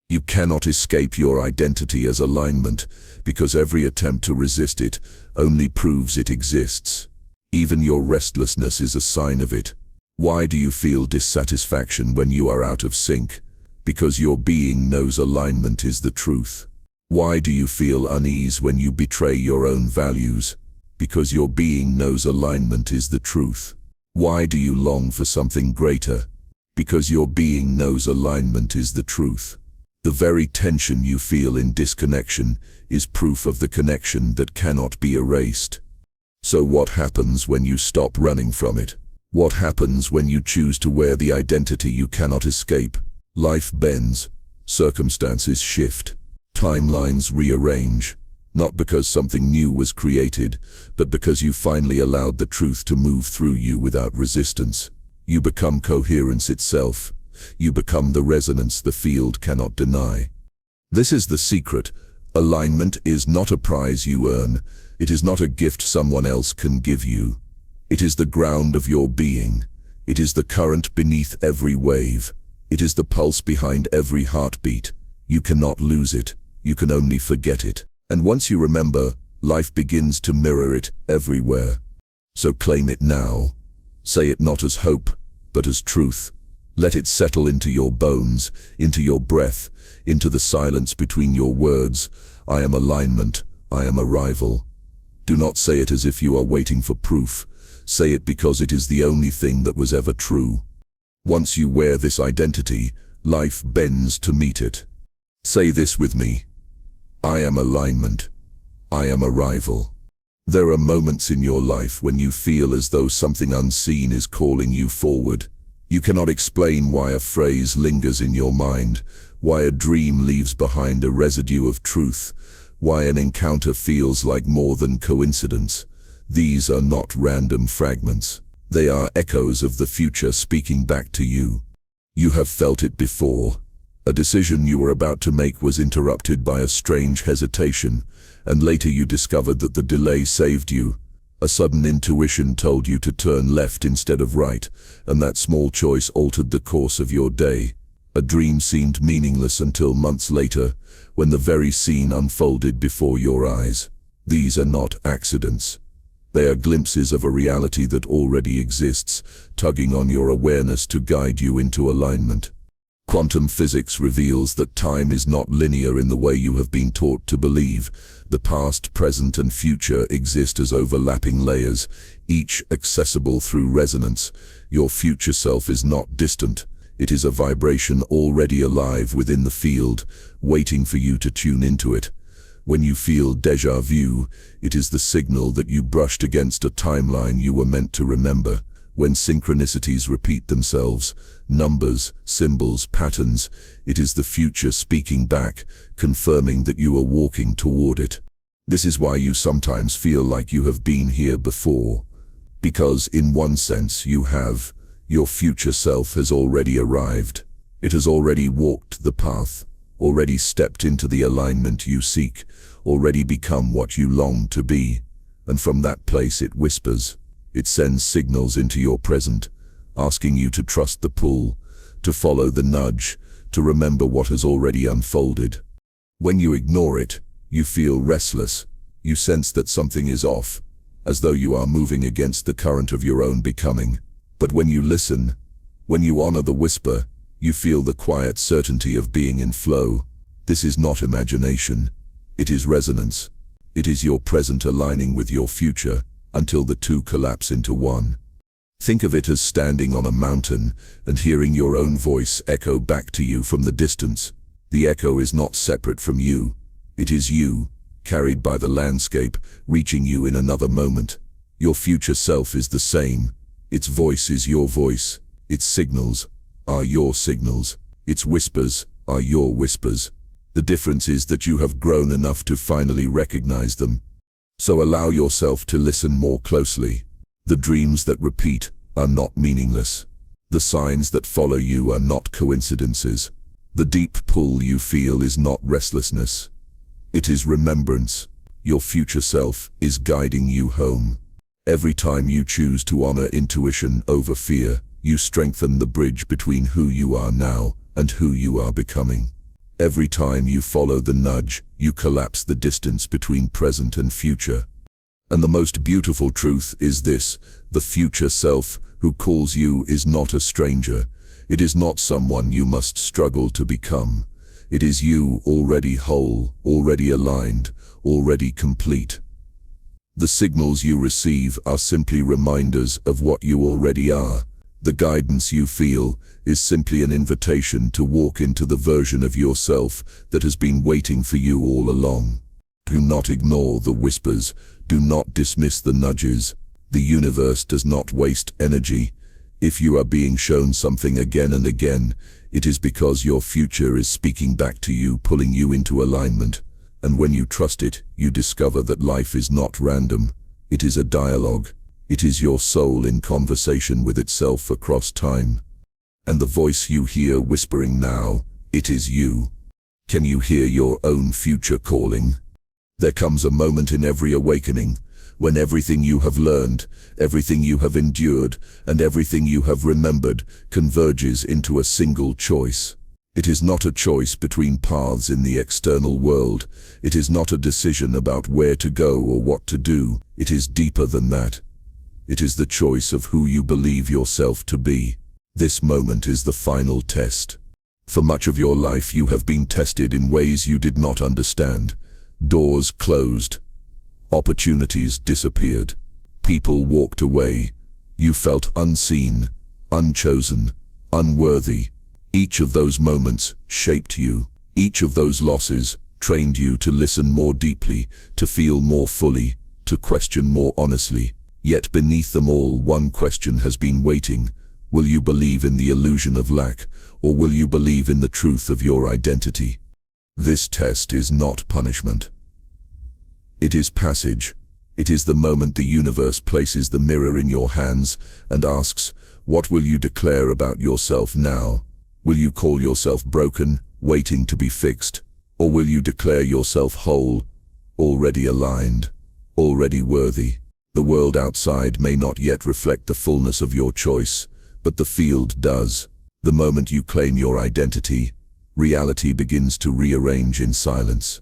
You cannot escape your identity as alignment, because every attempt to resist it only proves it exists. Even your restlessness is a sign of it. Why do you feel dissatisfaction when you are out of sync? Because your being knows alignment is the truth. Why do you feel unease when you betray your own values? Because your being knows alignment is the truth. Why do you long for something greater? Because your being knows alignment is the truth. The very tension you feel in disconnection is proof of the connection that cannot be erased. So what happens when you stop running from it? What happens when you choose to wear the identity you cannot escape? Life bends, circumstances shift, timelines rearrange, not because something new was created, but because you finally allowed the truth to move through you without resistance. You become coherence itself. You become the resonance the field cannot deny. This is the secret. Alignment is not a prize you earn. It is not a gift someone else can give you. It is the ground of your being. It is the current beneath every wave. It is the pulse behind every heartbeat. You cannot lose it. You can only forget it. And once you remember, life begins to mirror it everywhere. So claim it now. Say it not as hope, but as truth. Let it settle into your bones, into your breath, into the silence between your words. I am alignment. I am arrival. Do not say it as if you are waiting for proof. Say it because it is the only thing that was ever true. Once you wear this identity, life bends to meet it. Say this with me. I am alignment. I am arrival. There are moments in your life when you feel as though something unseen is calling you forward. You cannot explain why a phrase lingers in your mind, why a dream leaves behind a residue of truth, why an encounter feels like more than coincidence. These are not random fragments. They are echoes of the future speaking back to you. You have felt it before. A decision you were about to make was interrupted by a strange hesitation, and later you discovered that the delay saved you. A sudden intuition told you to turn left instead of right, and that small choice altered the course of your day. A dream seemed meaningless until months later, when the very scene unfolded before your eyes. These are not accidents. They are glimpses of a reality that already exists, tugging on your awareness to guide you into alignment. Quantum physics reveals that time is not linear in the way you have been taught to believe. The past, present, and future exist as overlapping layers, each accessible through resonance. Your future self is not distant. It is a vibration already alive within the field, waiting for you to tune into it. When you feel déjà vu, it is the signal that you brushed against a timeline you were meant to remember. When synchronicities repeat themselves, numbers, symbols, patterns, it is the future speaking back, confirming that you are walking toward it. This is why you sometimes feel like you have been here before. Because in one sense you have. Your future self has already arrived. It has already walked the path, already stepped into the alignment you seek, already become what you long to be. And from that place it whispers. It sends signals into your present, asking you to trust the pull, to follow the nudge, to remember what has already unfolded. When you ignore it, you feel restless. You sense that something is off, as though you are moving against the current of your own becoming. But when you listen, when you honor the whisper, you feel the quiet certainty of being in flow. This is not imagination. It is resonance. It is your present aligning with your future, until the two collapse into one. Think of it as standing on a mountain and hearing your own voice echo back to you from the distance. The echo is not separate from you. It is you, carried by the landscape, reaching you in another moment. Your future self is the same. Its voice is your voice. Its signals are your signals. Its whispers are your whispers. The difference is that you have grown enough to finally recognize them. So allow yourself to listen more closely. The dreams that repeat are not meaningless. The signs that follow you are not coincidences. The deep pull you feel is not restlessness. It is remembrance. Your future self is guiding you home. Every time you choose to honor intuition over fear, you strengthen the bridge between who you are now and who you are becoming. Every time you follow the nudge, you collapse the distance between present and future. And the most beautiful truth is this: the future self who calls you is not a stranger. It is not someone you must struggle to become. It is you already whole, already aligned, already complete. The signals you receive are simply reminders of what you already are. The guidance you feel is simply an invitation to walk into the version of yourself that has been waiting for you all along. Do not ignore the whispers. Do not dismiss the nudges. The universe does not waste energy. If you are being shown something again and again, it is because your future is speaking back to you, pulling you into alignment. And when you trust it, you discover that life is not random. It is a dialogue. It is your soul in conversation with itself across time. And the voice you hear whispering now, it is you. Can you hear your own future calling? There comes a moment in every awakening when everything you have learned, everything you have endured, and everything you have remembered converges into a single choice. It is not a choice between paths in the external world. It is not a decision about where to go or what to do. It is deeper than that. It is the choice of who you believe yourself to be. This moment is the final test. For much of your life you have been tested in ways you did not understand. Doors closed. Opportunities disappeared. People walked away. You felt unseen, unchosen, unworthy. Each of those moments shaped you. Each of those losses trained you to listen more deeply, to feel more fully, to question more honestly. Yet beneath them all, one question has been waiting. Will you believe in the illusion of lack, or will you believe in the truth of your identity? This test is not punishment. It is passage. It is the moment the universe places the mirror in your hands and asks, what will you declare about yourself now? Will you call yourself broken, waiting to be fixed? Or will you declare yourself whole, already aligned, already worthy? The world outside may not yet reflect the fullness of your choice, but the field does. The moment you claim your identity, reality begins to rearrange in silence.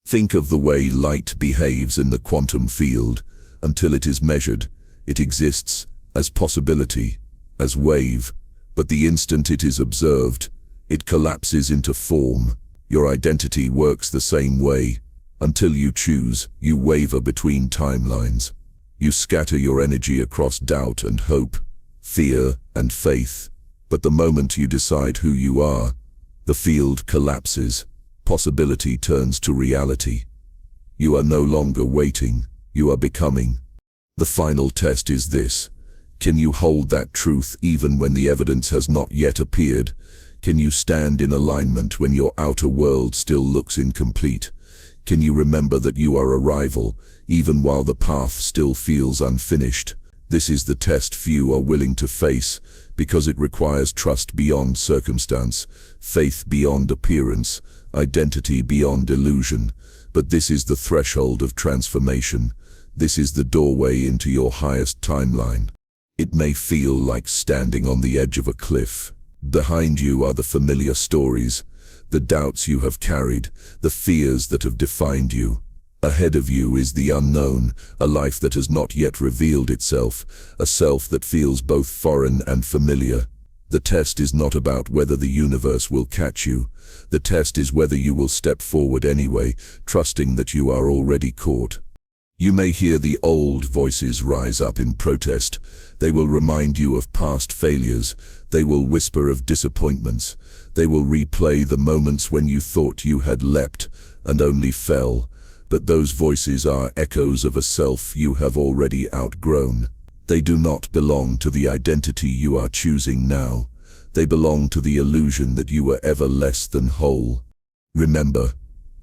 Think of the way light behaves in the quantum field. Until it is measured, it exists as possibility, as wave. But the instant it is observed, it collapses into form. Your identity works the same way. Until you choose, you waver between timelines. You scatter your energy across doubt and hope, fear and faith. But the moment you decide who you are, the field collapses. Possibility turns to reality. You are no longer waiting, you are becoming. The final test is this: Can you hold that truth even when the evidence has not yet appeared? Can you stand in alignment when your outer world still looks incomplete? Can you remember that you are a rival, even while the path still feels unfinished? This is the test few are willing to face, because it requires trust beyond circumstance, faith beyond appearance, identity beyond illusion. But this is the threshold of transformation. This is the doorway into your highest timeline. It may feel like standing on the edge of a cliff. Behind you are the familiar stories, the doubts you have carried, the fears that have defined you. Ahead of you is the unknown, a life that has not yet revealed itself, a self that feels both foreign and familiar. The test is not about whether the universe will catch you. The test is whether you will step forward anyway, trusting that you are already caught. You may hear the old voices rise up in protest. They will remind you of past failures. They will whisper of disappointments. They will replay the moments when you thought you had leapt and only fell. But those voices are echoes of a self you have already outgrown. They do not belong to the identity you are choosing now. They belong to the illusion that you were ever less than whole. Remember,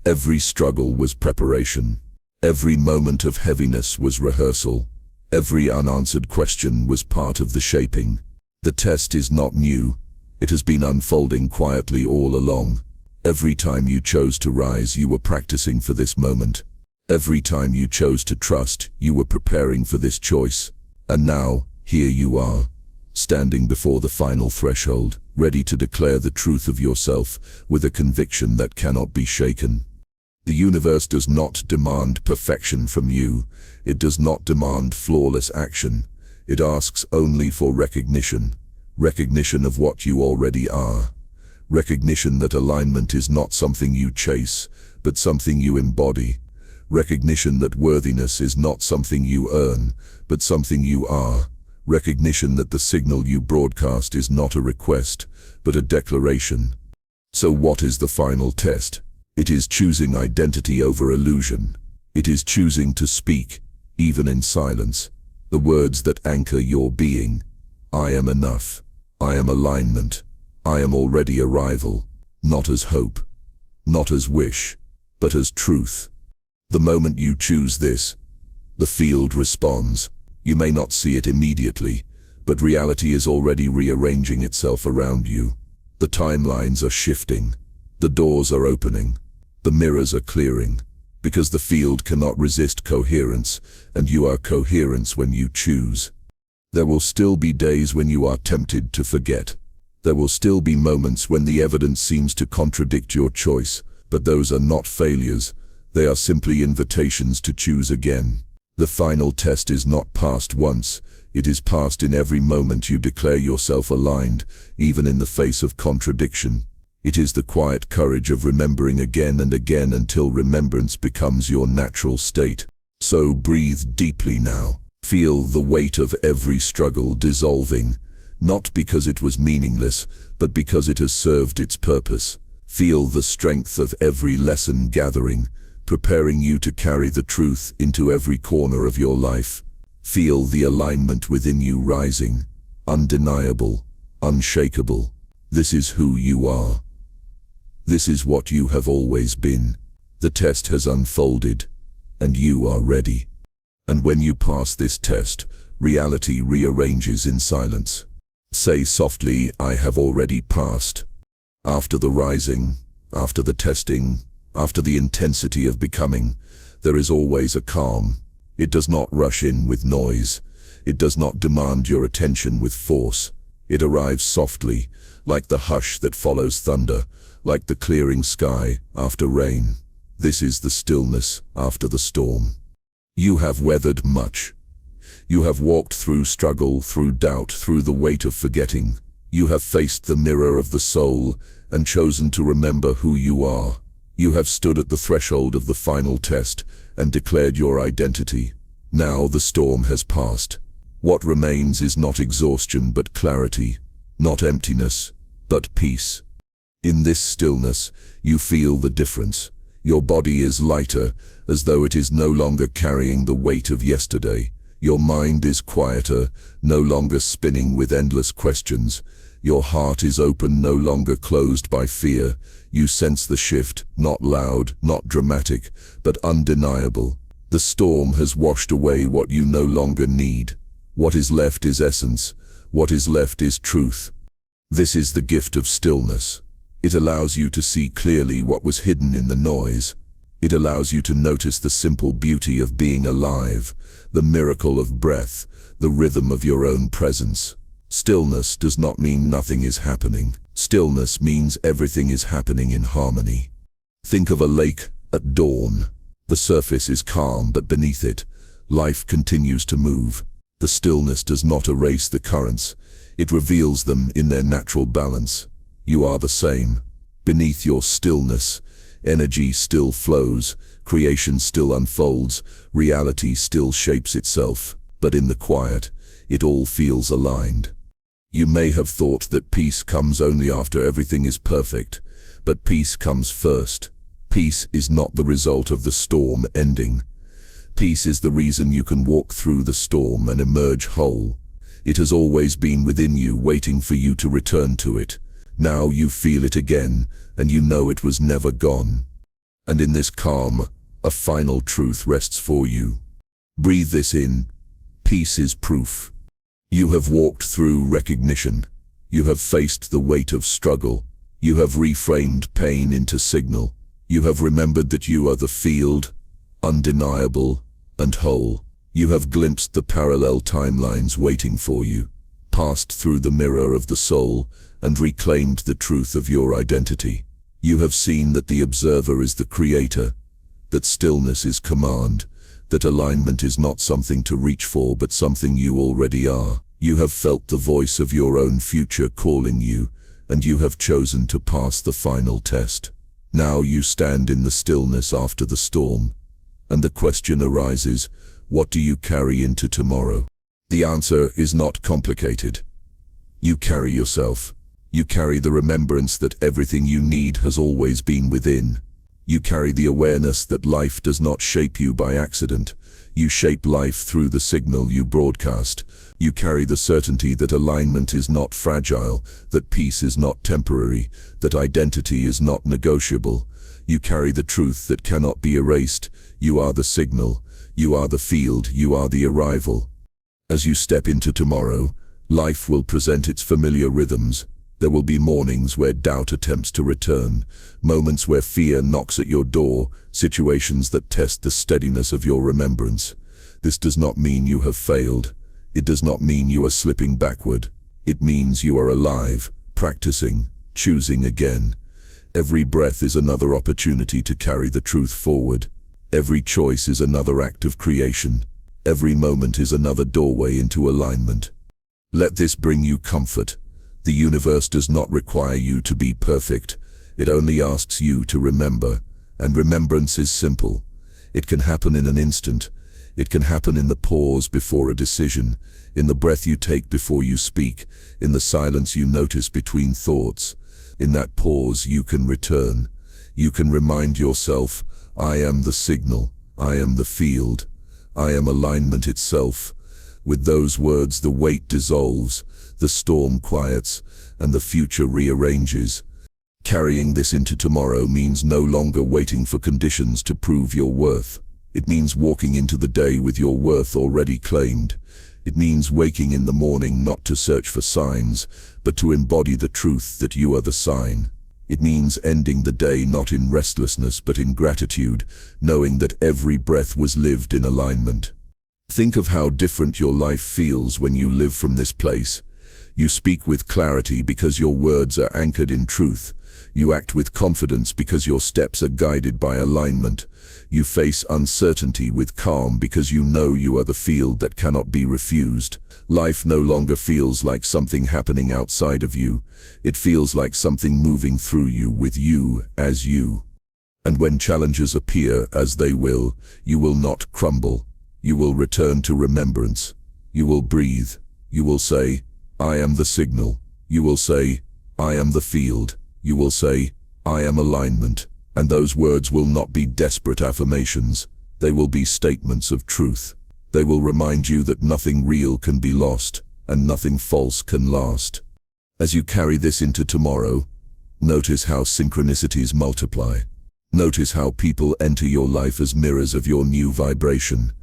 every struggle was preparation. Every moment of heaviness was rehearsal. Every unanswered question was part of the shaping. The test is not new. It has been unfolding quietly all along. Every time you chose to rise, you were practicing for this moment. Every time you chose to trust, you were preparing for this choice. And now, here you are, standing before the final threshold, ready to declare the truth of yourself with a conviction that cannot be shaken. The universe does not demand perfection from you. It does not demand flawless action. It asks only for recognition. Recognition of what you already are. Recognition that alignment is not something you chase, but something you embody. Recognition that worthiness is not something you earn, but something you are. Recognition that the signal you broadcast is not a request, but a declaration. So what is the final test? It is choosing identity over illusion. It is choosing to speak, even in silence, the words that anchor your being. I am enough. I am alignment. I am already a rival, not as hope, not as wish, but as truth. The moment you choose this, the field responds. You may not see it immediately, but reality is already rearranging itself around you. The timelines are shifting. The doors are opening. The mirrors are clearing. Because the field cannot resist coherence, and you are coherence when you choose. There will still be days when you are tempted to forget. There will still be moments when the evidence seems to contradict your choice, but those are not failures. They are simply invitations to choose again. The final test is not passed once. It is passed in every moment you declare yourself aligned, even in the face of contradiction. It is the quiet courage of remembering again and again until remembrance becomes your natural state. So breathe deeply now. Feel the weight of every struggle dissolving, not because it was meaningless, but because it has served its purpose. Feel the strength of every lesson gathering, preparing you to carry the truth into every corner of your life. Feel the alignment within you rising, undeniable, unshakable. This is who you are. This is what you have always been. The test has unfolded, and you are ready. And when you pass this test, reality rearranges in silence. Say softly, I have already passed. After the rising, after the testing, after the intensity of becoming, there is always a calm. It does not rush in with noise. It does not demand your attention with force. It arrives softly, like the hush that follows thunder, like the clearing sky after rain. This is the stillness after the storm. You have weathered much. You have walked through struggle, through doubt, through the weight of forgetting. You have faced the mirror of the soul and chosen to remember who you are. You have stood at the threshold of the final test and declared your identity. Now the storm has passed. What remains is not exhaustion but clarity, not emptiness, but peace. In this stillness, you feel the difference. Your body is lighter, as though it is no longer carrying the weight of yesterday. Your mind is quieter, no longer spinning with endless questions. Your heart is open, no longer closed by fear. You sense the shift, not loud, not dramatic, but undeniable. The storm has washed away what you no longer need. What is left is essence. What is left is truth. This is the gift of stillness. It allows you to see clearly what was hidden in the noise. It allows you to notice the simple beauty of being alive, the miracle of breath, the rhythm of your own presence. Stillness does not mean nothing is happening. Stillness means everything is happening in harmony. Think of a lake at dawn. The surface is calm, but beneath it, life continues to move. The stillness does not erase the currents. It reveals them in their natural balance. You are the same. Beneath your stillness, energy still flows, creation still unfolds, reality still shapes itself. But in the quiet, it all feels aligned. You may have thought that peace comes only after everything is perfect, but peace comes first. Peace is not the result of the storm ending. Peace is the reason you can walk through the storm and emerge whole. It has always been within you, waiting for you to return to it. Now you feel it again, and you know it was never gone. And in this calm, a final truth rests for you. Breathe this in. Peace is proof. You have walked through recognition. You have faced the weight of struggle. You have reframed pain into signal. You have remembered that you are the field, undeniable and whole. You have glimpsed the parallel timelines waiting for you, passed through the mirror of the soul, and reclaimed the truth of your identity. You have seen that the observer is the creator, that stillness is command, that alignment is not something to reach for but something you already are. You have felt the voice of your own future calling you, and you have chosen to pass the final test. Now you stand in the stillness after the storm, and the question arises, what do you carry into tomorrow? The answer is not complicated. You carry yourself. You carry the remembrance that everything you need has always been within. You carry the awareness that life does not shape you by accident. You shape life through the signal you broadcast. You carry the certainty that alignment is not fragile, that peace is not temporary, that identity is not negotiable. You carry the truth that cannot be erased. You are the signal. You are the field. You are the arrival. As you step into tomorrow, life will present its familiar rhythms. There will be mornings where doubt attempts to return, moments where fear knocks at your door, situations that test the steadiness of your remembrance. This does not mean you have failed. It does not mean you are slipping backward. It means you are alive, practicing, choosing again. Every breath is another opportunity to carry the truth forward. Every choice is another act of creation. Every moment is another doorway into alignment. Let this bring you comfort. The universe does not require you to be perfect. It only asks you to remember, and remembrance is simple. It can happen in an instant. It can happen in the pause before a decision, in the breath you take before you speak, in the silence you notice between thoughts. In that pause you can return. You can remind yourself, I am the signal, I am the field, I am alignment itself. With those words the weight dissolves, the storm quiets, and the future rearranges. Carrying this into tomorrow means no longer waiting for conditions to prove your worth. It means walking into the day with your worth already claimed. It means waking in the morning not to search for signs, but to embody the truth that you are the sign. It means ending the day not in restlessness but in gratitude, knowing that every breath was lived in alignment. Think of how different your life feels when you live from this place. You speak with clarity because your words are anchored in truth. You act with confidence because your steps are guided by alignment. You face uncertainty with calm because you know you are the field that cannot be refused. Life no longer feels like something happening outside of you. It feels like something moving through you with you as you. And when challenges appear, as they will, you will not crumble. You will return to remembrance. You will breathe. You will say, I am the signal. You will say, I am the field. You will say, I am alignment. And those words will not be desperate affirmations. They will be statements of truth. They will remind you that nothing real can be lost, and nothing false can last. As you carry this into tomorrow, notice how synchronicities multiply. Notice how people enter your life as mirrors of your new vibration.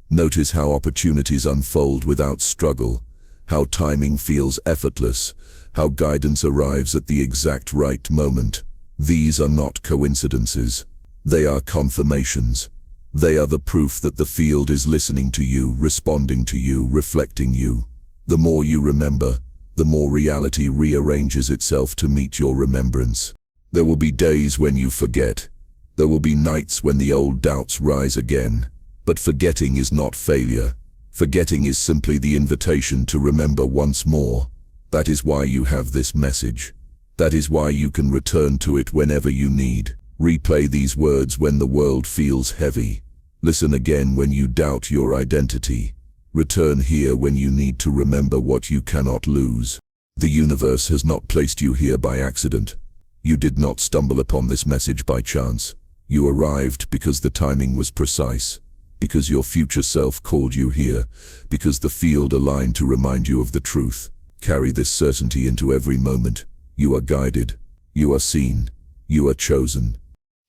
Notice how opportunities unfold without struggle, how timing feels effortless, how guidance arrives at the exact right moment. These are not coincidences. They are confirmations. They are the proof that the field is listening to you, responding to you, reflecting you. The more you remember, the more reality rearranges itself to meet your remembrance. There will be days when you forget. There will be nights when the old doubts rise again. But forgetting is not failure. Forgetting is simply the invitation to remember once more. That is why you have this message. That is why you can return to it whenever you need. Replay these words when the world feels heavy. Listen again when you doubt your identity. Return here when you need to remember what you cannot lose. The universe has not placed you here by accident. You did not stumble upon this message by chance. You arrived because the timing was precise, because your future self called you here, because the field aligned to remind you of the truth. Carry this certainty into every moment. You are guided. You are seen. You are chosen.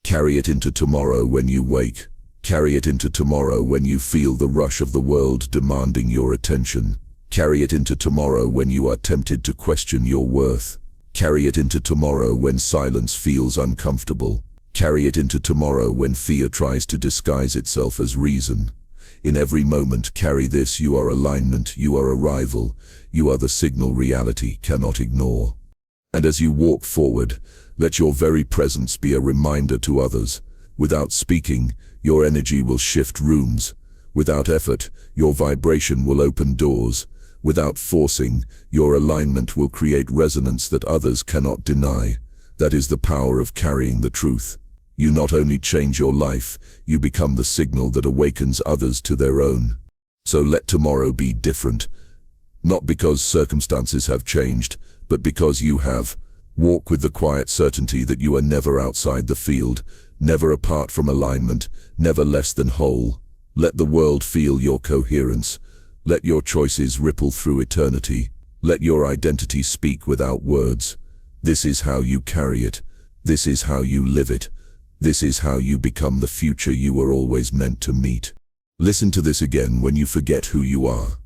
Carry it into tomorrow when you wake. Carry it into tomorrow when you feel the rush of the world demanding your attention. Carry it into tomorrow when you are tempted to question your worth. Carry it into tomorrow when silence feels uncomfortable. Carry it into tomorrow when fear tries to disguise itself as reason. In every moment, carry this: you are alignment, you are arrival, you are the signal reality cannot ignore. And as you walk forward, let your very presence be a reminder to others. Without speaking, your energy will shift rooms. Without effort, your vibration will open doors. Without forcing, your alignment will create resonance that others cannot deny. That is the power of carrying the truth. You not only change your life, you become the signal that awakens others to their own. So let tomorrow be different. Not because circumstances have changed, but because you have. Walk with the quiet certainty that you are never outside the field, never apart from alignment, never less than whole. Let the world feel your coherence. Let your choices ripple through eternity. Let your identity speak without words. This is how you carry it. This is how you live it. This is how you become the future you were always meant to meet. Listen to this again when you forget who you are.